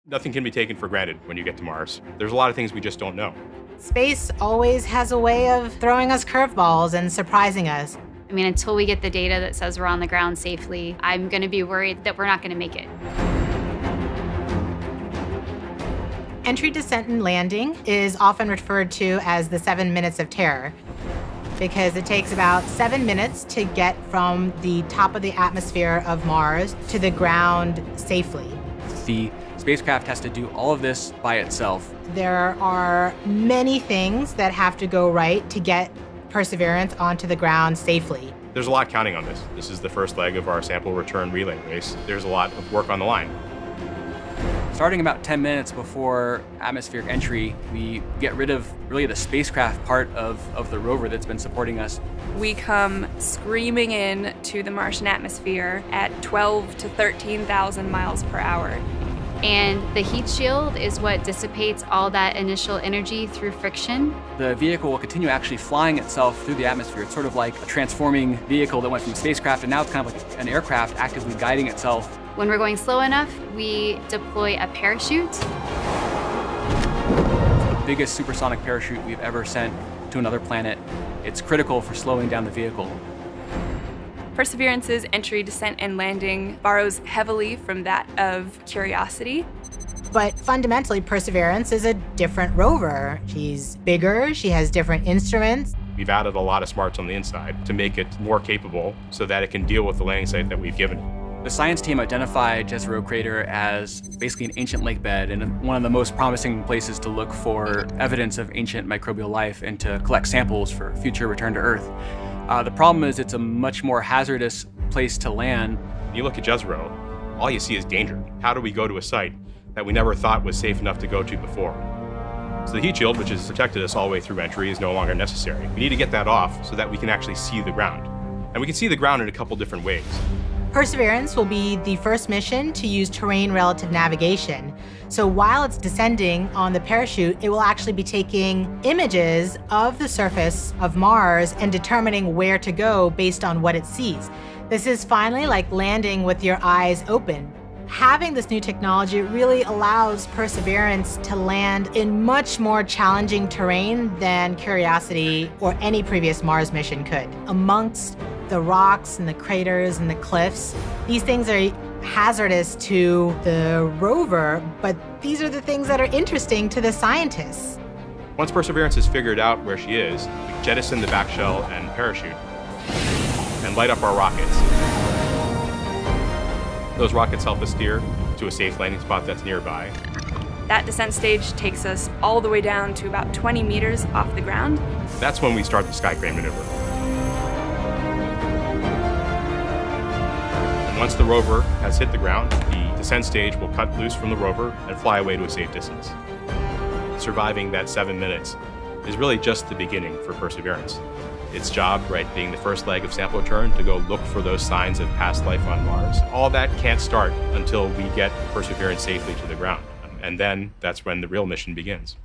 Nothing can be taken for granted when you get to Mars. There's a lot of things we just don't know. Space always has a way of throwing us curveballs and surprising us. I mean, until we get the data that says we're on the ground safely, I'm going to be worried that we're not going to make it. Entry, descent, and landing is often referred to as the 7 minutes of terror because it takes about 7 minutes to get from the top of the atmosphere of Mars to the ground safely. The spacecraft has to do all of this by itself. There are many things that have to go right to get Perseverance onto the ground safely. There's a lot counting on this. This is the first leg of our sample return relay race. There's a lot of work on the line. Starting about 10 minutes before atmospheric entry, we get rid of really the spacecraft part of the rover that's been supporting us. We come screaming in to the Martian atmosphere at 12 to 13,000 miles per hour. And the heat shield is what dissipates all that initial energy through friction. The vehicle will continue actually flying itself through the atmosphere. It's sort of like a transforming vehicle that went from a spacecraft, and now it's kind of like an aircraft actively guiding itself. When we're going slow enough, we deploy a parachute. The biggest supersonic parachute we've ever sent to another planet. It's critical for slowing down the vehicle. Perseverance's entry, descent, and landing borrows heavily from that of Curiosity. But fundamentally, Perseverance is a different rover. She's bigger, she has different instruments. We've added a lot of smarts on the inside to make it more capable so that it can deal with the landing site that we've given it. The science team identified Jezero Crater as basically an ancient lake bed and one of the most promising places to look for evidence of ancient microbial life and to collect samples for future return to Earth. The problem is it's a much more hazardous place to land. You look at Jezero, all you see is danger. How do we go to a site that we never thought was safe enough to go to before? So the heat shield, which has protected us all the way through entry, is no longer necessary. We need to get that off so that we can actually see the ground. And we can see the ground in a couple different ways. Perseverance will be the first mission to use terrain relative navigation. So while it's descending on the parachute, it will actually be taking images of the surface of Mars and determining where to go based on what it sees. This is finally like landing with your eyes open. Having this new technology really allows Perseverance to land in much more challenging terrain than Curiosity or any previous Mars mission could. Amongst the rocks and the craters and the cliffs, these things are hazardous to the rover, but these are the things that are interesting to the scientists. Once Perseverance has figured out where she is, we jettison the back shell and parachute and light up our rockets. Those rockets help us steer to a safe landing spot that's nearby. That descent stage takes us all the way down to about 20 meters off the ground. That's when we start the sky crane maneuver. And once the rover has hit the ground, the descent stage will cut loose from the rover and fly away to a safe distance. Surviving that 7 minutes is really just the beginning for Perseverance. Its job, right, being the first leg of sample return, to go look for those signs of past life on Mars. All that can't start until we get Perseverance safely to the ground. And then that's when the real mission begins.